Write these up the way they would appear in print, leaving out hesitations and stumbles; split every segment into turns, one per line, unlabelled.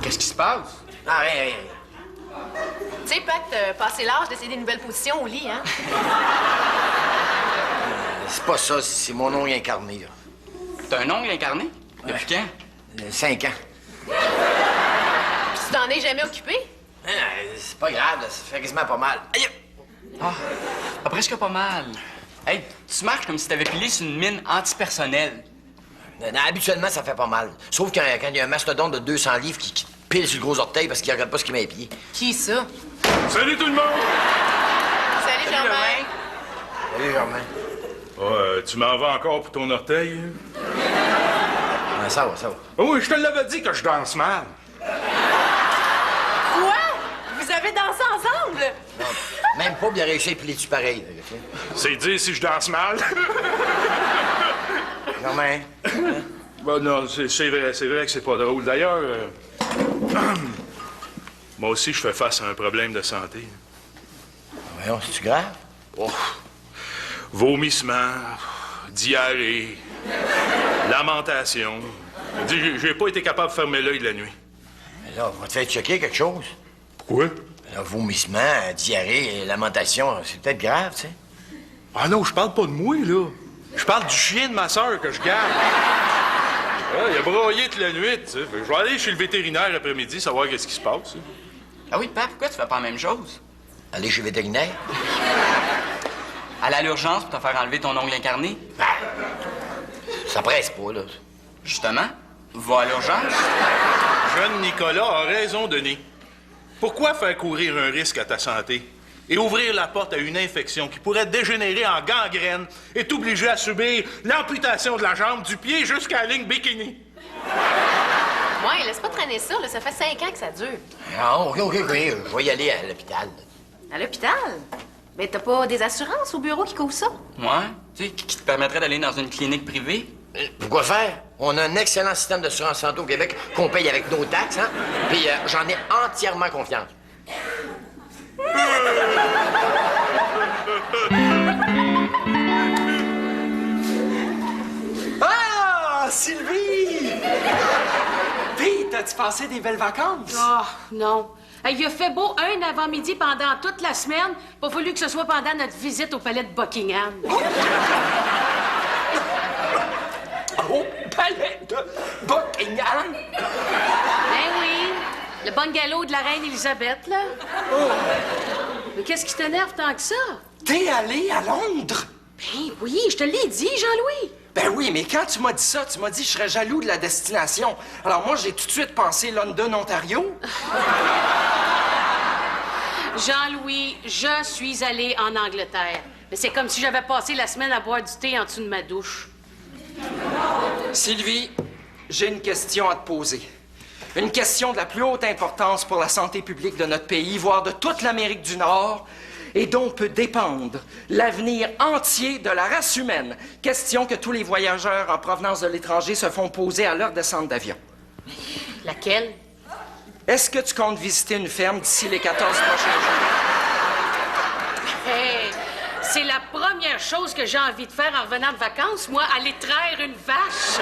Qu'est-ce qui se passe?
Ah, rien.
Tu sais, Pat, t'as passé l'âge d'essayer des nouvelles positions au lit, hein?
C'est pas ça, c'est mon ongle incarné, là.
T'as un ongle incarné? Depuis quand?
5 ans.
Puis tu t'en es jamais occupé?
C'est pas grave, là, ça fait quasiment pas mal. Aïe!
Ah, presque pas mal. Hey, tu marches comme si t'avais pilé sur une mine antipersonnelle.
Habituellement, ça fait pas mal. Sauf quand il y a un mastodonte de 200 livres qui pile sur le gros orteil parce qu'il regarde pas ce qu'il met à pied.
Qui ça?
Salut tout le monde!
Salut, Germain.
Salut, Germain.
Tu m'en vas encore pour ton orteil?
Ah, ça va.
Oh, oui, je te l'avais dit que je danse mal.
Quoi? Vous avez dansé ensemble?
Non, même pas bien réussi à piler dessus pareil. Là, tu sais.
C'est dire si je danse mal.
Germain.
Bon, non, c'est vrai que c'est pas drôle. D'ailleurs, moi aussi, je fais face à un problème de santé.
Voyons, c'est-tu grave?
Oh. Vomissements, diarrhée, lamentation. J'ai pas été capable de fermer l'œil de la nuit.
Mais là, on va te faire checker quelque chose.
Pourquoi?
Là, vomissement, diarrhée, lamentation, c'est peut-être grave, tu sais.
Ah non, je parle pas de moi, là. Je parle du chien de ma sœur que je garde. Ah, il a broyé toute la nuit, tu sais. Je vais aller chez le vétérinaire après-midi, savoir qu'est-ce qui se passe.
Ah oui, papa, pourquoi tu fais pas la même chose?
Aller chez le vétérinaire?
Aller à l'urgence pour te faire enlever ton ongle incarné?
Ben, ça presse pas, là.
Justement, va à l'urgence.
Jeune Nicolas a raison, Denis. Pourquoi faire courir un risque à ta santé et ouvrir la porte à une infection qui pourrait dégénérer en gangrène et t'obliger à subir l'amputation de la jambe du pied jusqu'à la ligne bikini?
Ouais, laisse pas traîner ça, là. Ça fait 5 ans que ça dure.
Ah, OK, je vais y aller à l'hôpital.
À l'hôpital? Mais t'as pas des assurances au bureau qui couvrent ça?
Ouais, tu sais, qui te permettrait d'aller dans une clinique privée?
Pourquoi faire? On a un excellent système d'assurance santé au Québec qu'on paye avec nos taxes, hein? Puis j'en ai entièrement confiance.
Ah, Sylvie! Pete, as-tu passé des belles vacances?
Oh, non. Hey, il a fait beau un avant-midi pendant toute la semaine. Pas fallu que ce soit pendant notre visite au palais de Buckingham.
Au palais de Buckingham?
Ben oui, le bungalow de la reine Élisabeth, là.
Oh.
Mais qu'est-ce qui t'énerve tant que ça?
T'es allé à Londres?
Ben oui, je te l'ai dit, Jean-Louis.
Ben oui, mais quand tu m'as dit ça, tu m'as dit que je serais jaloux de la destination. Alors moi, j'ai tout de suite pensé London, Ontario.
Jean-Louis, je suis allée en Angleterre. Mais c'est comme si j'avais passé la semaine à boire du thé en dessous de ma douche.
Sylvie, j'ai une question à te poser. Une question de la plus haute importance pour la santé publique de notre pays, voire de toute l'Amérique du Nord, et dont peut dépendre l'avenir entier de la race humaine. Question que tous les voyageurs en provenance de l'étranger se font poser à leur descente d'avion.
Laquelle?
Est-ce que tu comptes visiter une ferme d'ici les 14 prochains jours?
Hey, c'est la première chose que j'ai envie de faire en revenant de vacances, moi, aller traire une vache.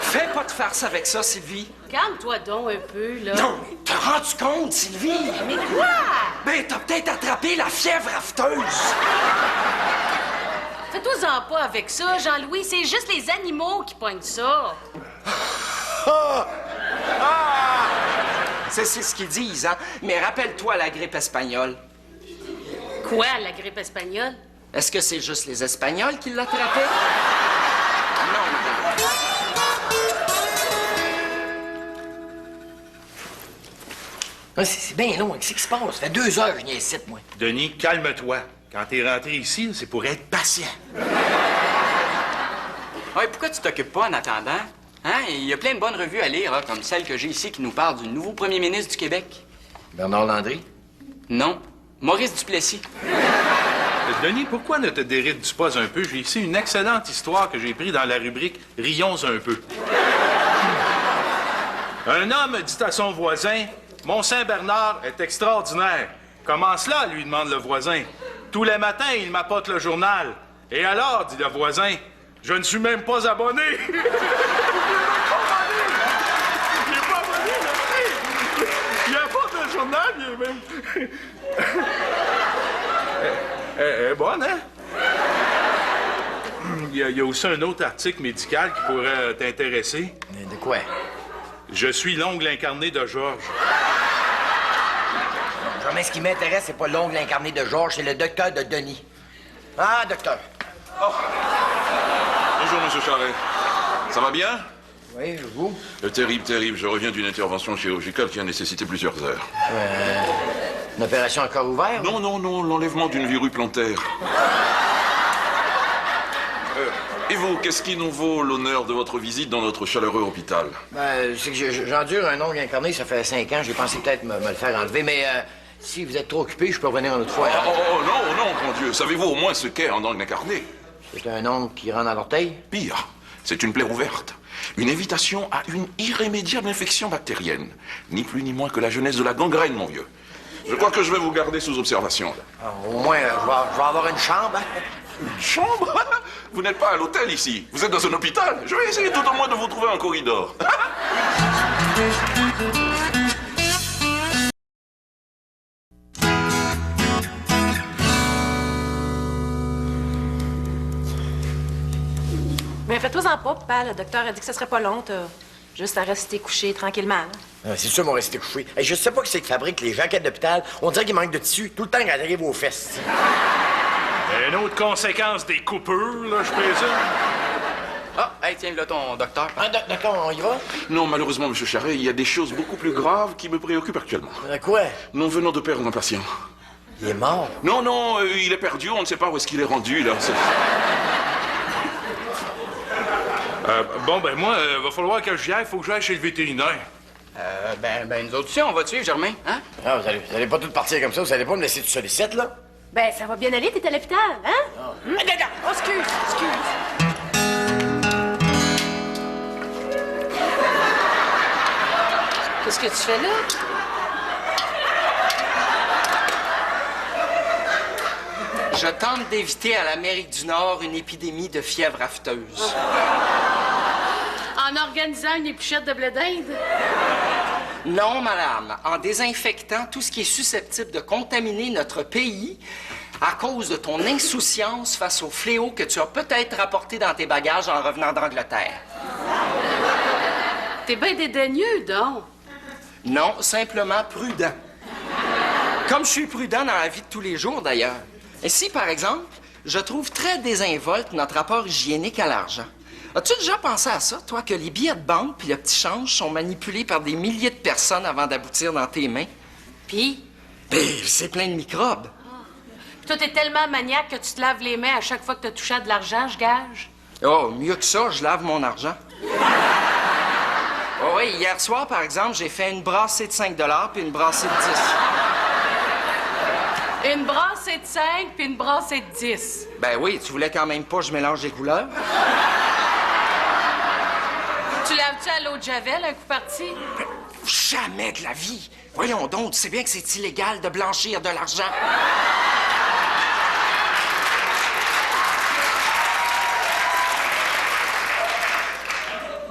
Fais pas de farce avec ça, Sylvie.
Calme-toi donc un peu, là.
Non, t'as rendu compte, Sylvie?
Mais quoi?
Ben, t'as peut-être attrapé la fièvre afteuse.
Fais-toi-en pas avec ça, Jean-Louis. C'est juste les animaux qui pognent ça.
C'est ce qu'ils disent, hein? Mais rappelle-toi la grippe espagnole.
Quoi, la grippe espagnole?
Est-ce que c'est juste les Espagnols qui l'attrapaient? Non.
Ah, c'est bien long. Qu'est-ce qui se passe? Ça fait 2 heures que je viens ici, moi.
Denis, calme-toi. Quand t'es rentré ici, c'est pour être patient.
Ouais, pourquoi tu t'occupes pas en attendant? Hein? Il y a plein de bonnes revues à lire, hein, comme celle que j'ai ici qui nous parle du nouveau premier ministre du Québec.
Bernard Landry?
Non, Maurice Duplessis.
Denis, pourquoi ne te dérides-tu pas un peu? J'ai ici une excellente histoire que j'ai prise dans la rubrique « Rions un peu ». Un homme dit à son voisin « Mon Saint-Bernard est extraordinaire. Comment cela? » lui demande le voisin. « Tous les matins, il m'apporte le journal. »« Et alors? » dit le voisin. « Je ne suis même pas abonné. » Il est pas abonné. Elle est bonne, hein? Il y a aussi un autre article médical qui pourrait t'intéresser.
De quoi?
Je suis l'ongle incarné de Georges.
Jamais ce qui m'intéresse, c'est pas l'ongle incarné de Georges, c'est le docteur de Denis. Ah, docteur.
Bonjour, Monsieur Charret. Ça va bien?
Oui, vous?
Terrible, terrible. Je reviens d'une intervention chirurgicale qui a nécessité plusieurs heures.
Une opération à corps ouvert?
Non, non, non, l'enlèvement d'une verrue plantaire. Et vous, qu'est-ce qui nous vaut l'honneur de votre visite dans notre chaleureux hôpital?
C'est que j'endure un ongle incarné, ça fait 5 ans. J'ai pensé peut-être me le faire enlever, mais si vous êtes trop occupé, je peux revenir une autre fois.
Oh, non, non, mon Dieu. Savez-vous au moins ce qu'est un ongle incarné?
C'est un ongle qui rentre dans l'orteil?
Pire, c'est une plaie ouverte. Une invitation à une irrémédiable infection bactérienne. Ni plus ni moins que la jeunesse de la gangrène, mon vieux. Je crois que je vais vous garder sous observation, là.
Au moins, je vais avoir une chambre.
Une chambre? Vous n'êtes pas à l'hôtel ici. Vous êtes dans un hôpital. Je vais essayer tout au moins de vous trouver un corridor.
Mais fais-toi-en pas, papa. Le docteur a dit que ce serait pas long. T'as juste à rester couché tranquillement. Là.
C'est sûr, mon resté couché. Hey, je sais pas qui c'est qui fabrique les jaquettes d'hôpital. On dirait qu'il manque de tissu tout le temps quand elle arrive aux fesses.
Une autre conséquence des coupures, là, je présume.
Ah, hey, tiens, là, ton docteur.
Ah, d'accord, on y va?
Non, malheureusement, Monsieur Charret, il y a des choses beaucoup plus graves qui me préoccupent actuellement.
Quoi?
Nous venons de perdre un patient.
Il est mort.
Non, non, il est perdu. On ne sait pas où est-ce qu'il est rendu, là.
Bon, ben moi, va falloir que j'y aille. Faut que j'aille chez le vétérinaire.
Nous autres aussi, on va te suivre, Germain, hein?
Ah, vous allez pas tous partir comme ça. Vous allez pas me laisser tout seul ici, là?
Ben, ça va bien aller, t'es à l'hôpital, hein? Oh, excuse.
Qu'est-ce que tu fais là?
Je tente d'éviter à l'Amérique du Nord une épidémie de fièvre afteuse.
En organisant une épluchette de blé d'Inde?
Non, madame, en désinfectant tout ce qui est susceptible de contaminer notre pays à cause de ton insouciance face au fléau que tu as peut-être rapporté dans tes bagages en revenant d'Angleterre.
T'es bien dédaigneux, donc.
Non, simplement prudent. Comme je suis prudent dans la vie de tous les jours, d'ailleurs. Et si, par exemple, je trouve très désinvolte notre rapport hygiénique à l'argent. As-tu déjà pensé à ça, toi, que les billets de banque puis le petit change sont manipulés par des milliers de personnes avant d'aboutir dans tes mains?
Puis?
Ben, c'est plein de microbes.
Puis toi, t'es tellement maniaque que tu te laves les mains à chaque fois que t'as touché à de l'argent, je gage?
Oh, mieux que ça, je lave mon argent. Oh oui, hier soir, par exemple, j'ai fait une brassée de 5 $ puis une brassée de 10.
Une brassée de 5 puis une brassée de 10.
Ben oui, tu voulais quand même pas que je mélange les couleurs?
Tu laves-tu à l'eau de Javel un coup parti?
Jamais de la vie! Voyons donc, tu sais bien que c'est illégal de blanchir de l'argent.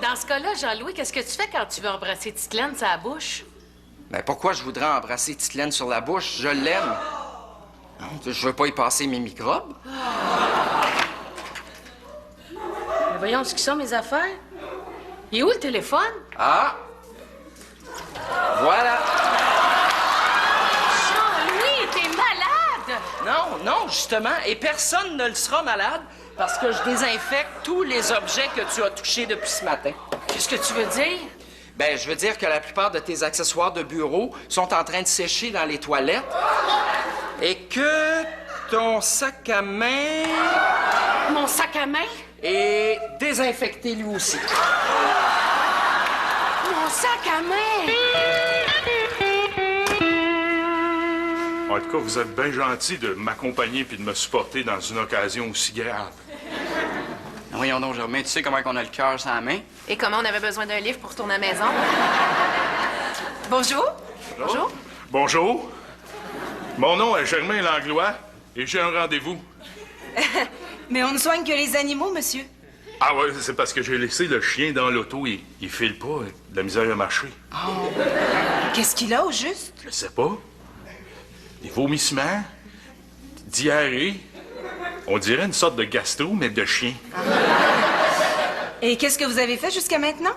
Dans ce cas-là, Jean-Louis, qu'est-ce que tu fais quand tu veux embrasser Titelaine sur la bouche?
Ben pourquoi je voudrais embrasser Titelaine sur la bouche? Je l'aime. Non, je veux pas y passer mes microbes.
Mais voyons ce qu'ils sont, mes affaires. Il est où le téléphone?
Ah! Voilà!
Jean-Louis, t'es malade!
Non, non, justement, et personne ne le sera malade parce que je désinfecte tous les objets que tu as touchés depuis ce matin.
Qu'est-ce que tu veux dire?
Ben, je veux dire que la plupart de tes accessoires de bureau sont en train de sécher dans les toilettes et que ton sac à main
Mon sac à main?
est désinfecté lui aussi.
Mon sac à main!
En tout cas, vous êtes bien gentil de m'accompagner puis de me supporter dans une occasion aussi grave.
Voyons donc, Germain, tu sais comment on a le cœur sur la main?
Et comment on avait besoin d'un livre pour retourner à la maison? Bonjour. Bonjour.
Bonjour. Mon nom est Germain Langlois et j'ai un rendez-vous.
Mais on ne soigne que les animaux, monsieur.
Ah ouais, c'est parce que j'ai laissé le chien dans l'auto et il file pas, de la misère à marcher.
Qu'est-ce qu'il a au juste?
Je sais pas. des vomissements, diarrhée. On dirait une sorte de gastro, mais de chien.
Et qu'est-ce que vous avez fait jusqu'à maintenant?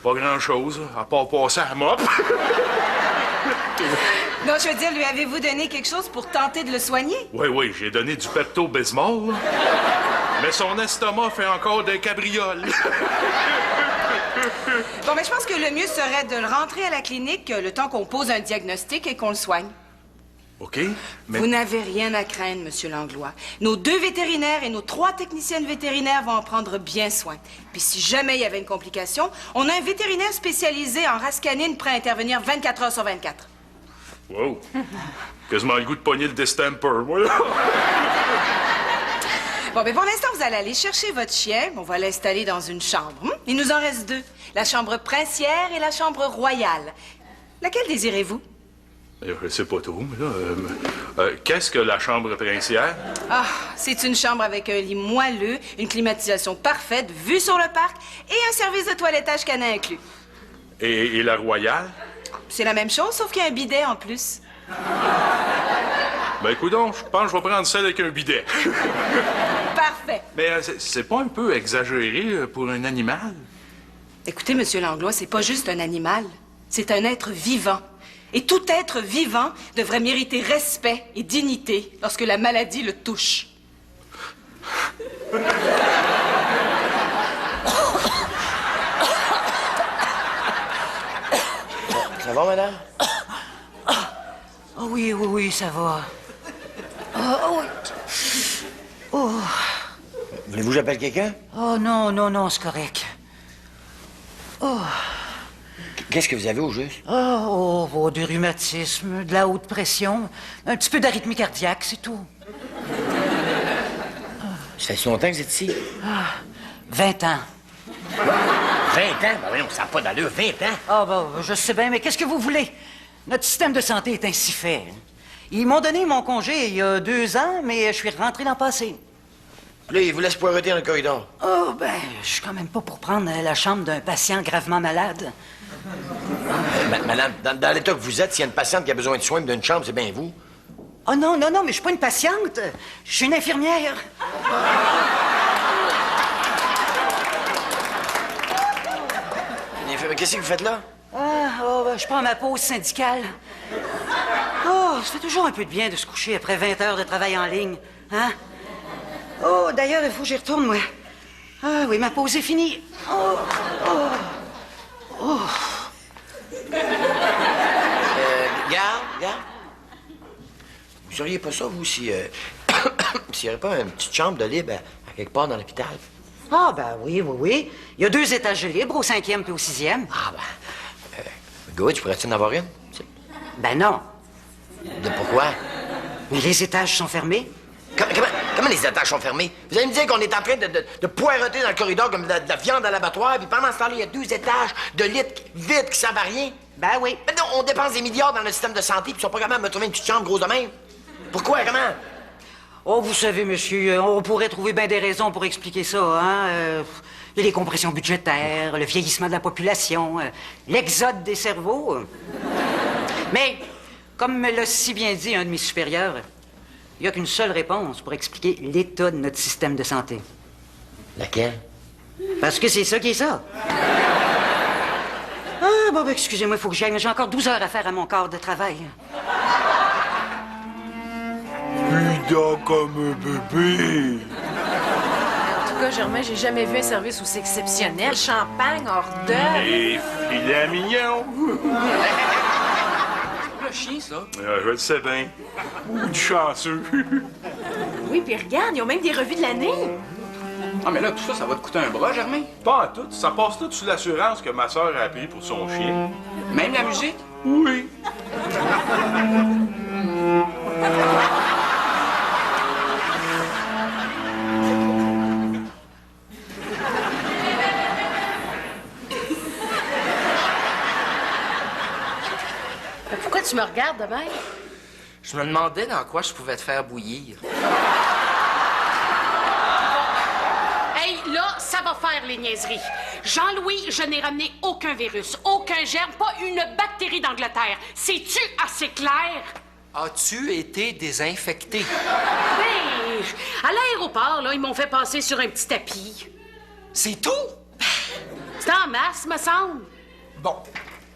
Pas grand-chose, à part passer à la mop.
Non, je veux dire, lui avez-vous donné quelque chose pour tenter de le soigner?
Oui, j'ai donné du Pepto-Bismol. Mais son estomac fait encore des cabrioles.
Bon, mais je pense que le mieux serait de le rentrer à la clinique le temps qu'on pose un diagnostic et qu'on le soigne.
OK, mais...
Vous n'avez rien à craindre, Monsieur Langlois. Nos 2 vétérinaires et nos 3 techniciennes vétérinaires vont en prendre bien soin. Puis si jamais il y avait une complication, on a un vétérinaire spécialisé en race canine prêt à intervenir 24 heures sur 24.
Wow! Quasiment le goût de pogner le distemper, moi.
Bon, mais pour l'instant, vous allez aller chercher votre chien. On va l'installer dans une chambre. Il nous en reste 2. La chambre princière et la chambre royale. Laquelle désirez-vous?
Je sais pas trop, mais là... qu'est-ce que la chambre princière?
Ah, c'est une chambre avec un lit moelleux, une climatisation parfaite, vue sur le parc et un service de toilettage canin inclus.
Et la royale?
C'est la même chose, sauf qu'il y a un bidet en plus.
Ben, écoute donc, je pense que je vais prendre celle avec un bidet.
Parfait.
Mais c'est pas un peu exagéré pour un animal?
Écoutez, Monsieur Langlois, c'est pas juste un animal. C'est un être vivant. Et tout être vivant devrait mériter respect et dignité lorsque la maladie le touche.
Ça va, madame?
Oh oui, ça va. Oh oui. Oh.
Voulez-vous que j'appelle quelqu'un?
Oh non, c'est correct. Oh.
Qu'est-ce que vous avez au juste?
Oh, du rhumatisme, de la haute pression, un petit peu d'arythmie cardiaque, c'est tout.
Ça fait si longtemps que vous êtes ici?
20 ans.
20 ans? Ben oui, on sent pas d'allure. 20 ans?
Ah, je sais bien, mais qu'est-ce que vous voulez? Notre système de santé est ainsi fait. Ils m'ont donné mon congé il y a 2 ans, mais je suis rentré l'an passé.
Là, ils vous laissent poireauter dans le corridor.
Oh, je suis quand même pas pour prendre la chambre d'un patient gravement malade.
Madame, dans l'état que vous êtes, s'il y a une patiente qui a besoin de soins d'une chambre, c'est bien vous.
Oh non, mais je suis pas une patiente. Je suis une infirmière.
Qu'est-ce que vous faites là?
Je prends ma pause syndicale. Oh, ça fait toujours un peu de bien de se coucher après 20 heures de travail en ligne, hein? Oh, d'ailleurs, il faut que j'y retourne, moi. Ah oui, ma pause est finie.
Garde. Vous seriez pas ça, vous, si... s'il n'y aurait pas une petite chambre de libre à quelque part dans l'hôpital?
Ah, oui. Il y a 2 étages libres, au 5e puis au 6e.
Ah, Good, tu pourrais-tu en avoir une?
Ben non.
Pourquoi?
Mais les étages sont fermés.
Comment les étages sont fermés? Vous allez me dire qu'on est en train de poireauter dans le corridor comme de la viande à l'abattoir, puis pendant ce temps-là, il y a 2 étages de litres vides qui servent à rien?
Ben oui.
Mais non, on dépense des milliards dans le système de santé, puis ils sont pas capables de me trouver une petite chambre grosse de même. Pourquoi? Comment?
Oh, vous savez, monsieur, on pourrait trouver bien des raisons pour expliquer ça, hein? Il y a les compressions budgétaires, le vieillissement de la population, l'exode des cerveaux. Mais, comme me l'a si bien dit un de mes supérieurs, il n'y a qu'une seule réponse pour expliquer l'état de notre système de santé.
Laquelle?
Parce que c'est ça qui est ça. Excusez-moi, il faut que j'aille, mais j'ai encore 12 heures à faire à mon corps de travail.
Putain, comme un bébé.
En tout cas, Germain, j'ai jamais vu un service aussi exceptionnel. Champagne, hors d'œuvre.
Et filet mignon.
Le chien, ça.
Je le sais bien. Ou du chanceux.
Oui, puis regarde, ils ont même des revues de l'année.
Ah, mais là, tout ça, ça va te coûter un bras, Germain.
Pas en tout. Ça passe tout sur l'assurance que ma sœur a pris pour son chien.
Même la musique?
Oui.
Pourquoi tu me regardes de même?
Je me demandais dans quoi je pouvais te faire bouillir.
Hey, là, ça va faire les niaiseries. Jean-Louis, je n'ai ramené aucun virus, aucun germe, pas une bactérie d'Angleterre. C'est-tu assez clair?
As-tu été désinfecté?
Ben, à l'aéroport, là, ils m'ont fait passer sur un petit tapis.
C'est tout?
C'est en masse, me semble.
Bon.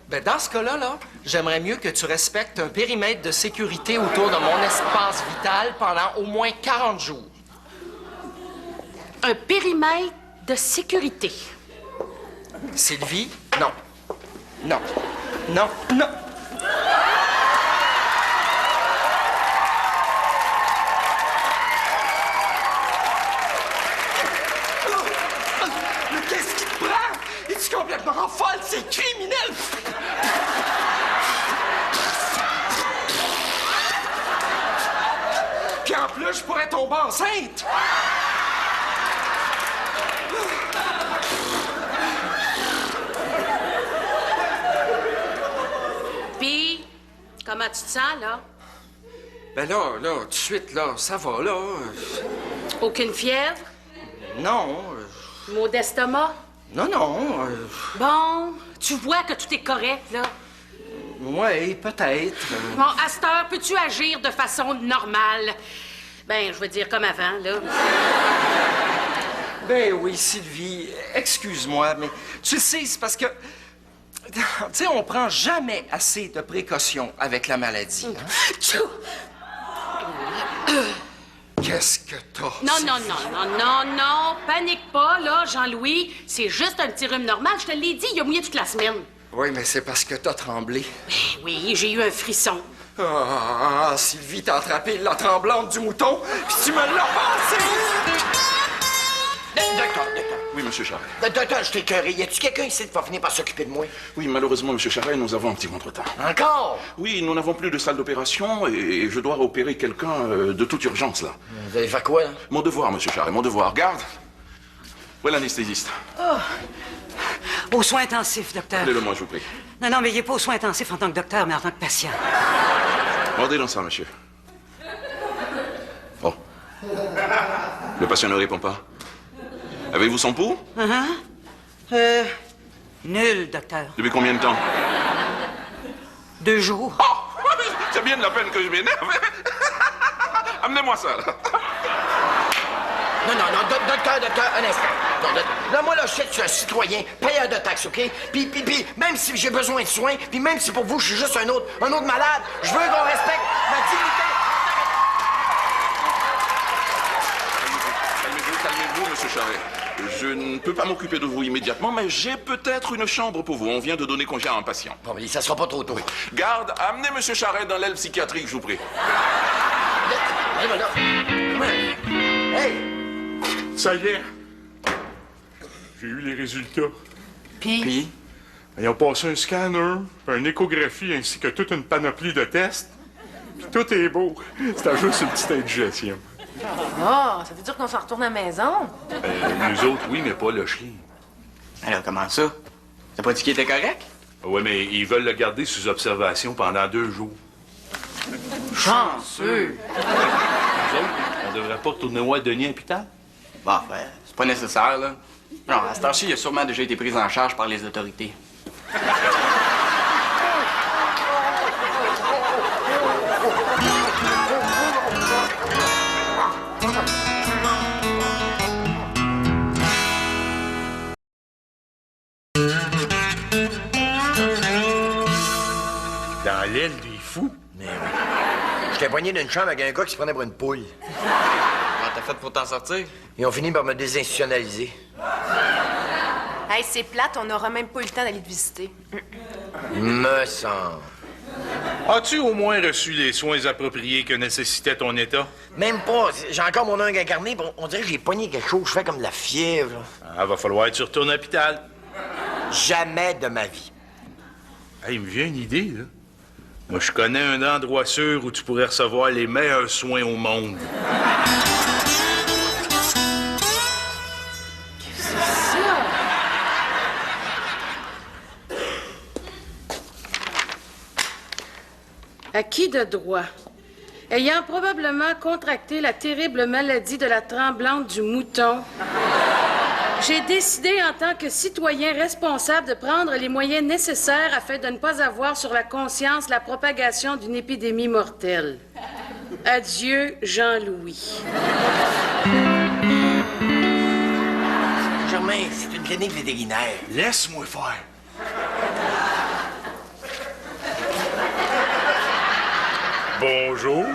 Ben, dans ce cas-là, là, j'aimerais mieux que tu respectes un périmètre de sécurité autour de mon espace vital pendant au moins 40 jours.
Un périmètre de sécurité.
Sylvie, non. Non. Non. Non. Mais qu'est-ce qui te prend? Es-tu complètement folle? C'est criminel! Puis en plus, je pourrais tomber enceinte!
Puis, comment tu te sens, là?
Ben là, tout de suite, là, ça va, là.
Aucune fièvre?
Non,
Maux d'estomac?
non.
Bon, tu vois que tout est correct, là.
Ouais, peut-être.
Bon, à cette heure, peux-tu agir de façon normale? Ben, je veux dire comme avant, là.
Ben oui, Sylvie, excuse-moi, mais tu sais, c'est parce que... Tu sais, on prend jamais assez de précautions avec la maladie. Hein?
Tchou!
Qu'est-ce que t'as?
Non, panique pas, là, Jean-Louis. C'est juste un petit rhume normal, je te l'ai dit, il a mouillé toute la semaine.
Oui, mais c'est parce que t'as tremblé.
Ben oui, j'ai eu un frisson.
Ah, Sylvie, t'as attrapé la tremblante du mouton, puis tu me l'as passé!
Docteur.
Oui, monsieur Charret.
Docteur, je t'ai écœuré. Y a-tu quelqu'un ici qui va finir par s'occuper de moi?
Oui, malheureusement, monsieur Charret, nous avons un petit contretemps.
Encore?
Oui, nous n'avons plus de salle d'opération et je dois opérer quelqu'un de toute urgence, là.
Vous allez faire quoi, là?
Mon devoir, monsieur Charret, mon devoir. Garde. Où est l'anesthésiste?
Aux soins intensifs, docteur.
Appelez-le-moi, je vous prie.
Non, mais il n'est pas aux soins intensifs en tant que docteur, mais en tant que patient.
Mordez dans ça, monsieur. Oh. Le patient ne répond pas. Avez-vous son pouls?
Nul, docteur.
Depuis combien de temps?
2 jours.
Oh! C'est bien de la peine que je m'énerve. Amenez-moi ça, là.
Non, docteur, un instant. Non, moi, là, je sais que je suis un citoyen, payeur de taxes, OK? Puis, même si j'ai besoin de soins, puis même si pour vous, je suis juste un autre malade, je veux qu'on respecte ma dignité.
Calmez-vous, monsieur Charret. Je ne peux pas m'occuper de vous immédiatement, mais j'ai peut-être une chambre pour vous. On vient de donner congé à un patient.
Bon, mais ça sera pas trop tôt.
Garde, amenez monsieur Charret dans l'aile psychiatrique, je vous prie.
Hey!
Ça y est. J'ai eu les résultats.
Puis?
Ils ont passé un scanner, une échographie ainsi que toute une panoplie de tests. Puis tout est beau. C'était juste une petite indigestion.
Ah, ça veut dire qu'on s'en retourne à la maison?
Les autres, oui, mais pas le chien.
Alors, comment ça? T'as pas dit qu'il était correct?
Oui, mais ils veulent le garder sous observation pendant 2 jours.
Chanceux!
Nous autres, on devrait pas retourner voir Denis à l'hôpital?
Bon, ben, c'est pas nécessaire, là. Non, à cette heure-ci, il a sûrement déjà été pris en charge par les autorités.
Dans l'aile des fous?
Mais oui. J'étais poigné d'une chambre avec un gars qui se prenait pour une poule.
Comment t'as fait pour t'en sortir?
Ils ont fini par me désinstitutionnaliser.
Hey, c'est plate, on n'aura même pas eu le temps d'aller te visiter.
Me semble.
As-tu au moins reçu les soins appropriés que nécessitait ton état?
Même pas. J'ai encore mon ongle incarné. On dirait que j'ai pogné quelque chose. Je fais comme de la fièvre.
Ah, va falloir que tu retournes à l'hôpital.
Jamais de ma vie.
Hey, il me vient une idée, là. Moi, je connais un endroit sûr où tu pourrais recevoir les meilleurs soins au monde.
Acquis de droit. Ayant probablement contracté la terrible maladie de la tremblante du mouton, J'ai décidé en tant que citoyen responsable de prendre les moyens nécessaires afin de ne pas avoir sur la conscience la propagation d'une épidémie mortelle. Adieu, Jean-Louis.
Germain, c'est une clinique vétérinaire.
Laisse-moi faire. Bonjour.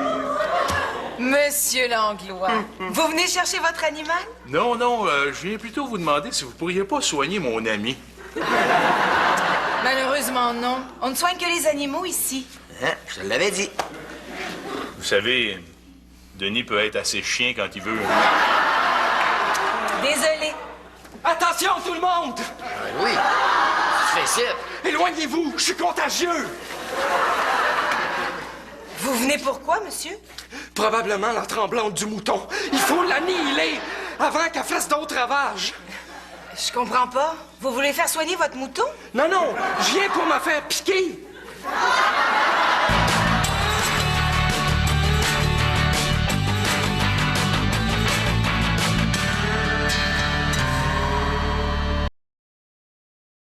Monsieur Langlois, vous venez chercher votre animal?
Non, je viens plutôt vous demander si vous pourriez pas soigner mon ami.
Malheureusement, non. On ne soigne que les animaux ici.
Hein? Je te l'avais dit.
Vous savez, Denis peut être assez chien quand il veut.
Désolé.
Attention, tout le monde!
Oui. Tu fais ça.
Éloignez-vous, je suis contagieux!
Vous venez pourquoi, monsieur?
Probablement la tremblante du mouton. Il faut l'annihiler avant qu'elle fasse d'autres ravages.
Je comprends pas. Vous voulez faire soigner votre mouton?
Non, je viens pour me faire piquer.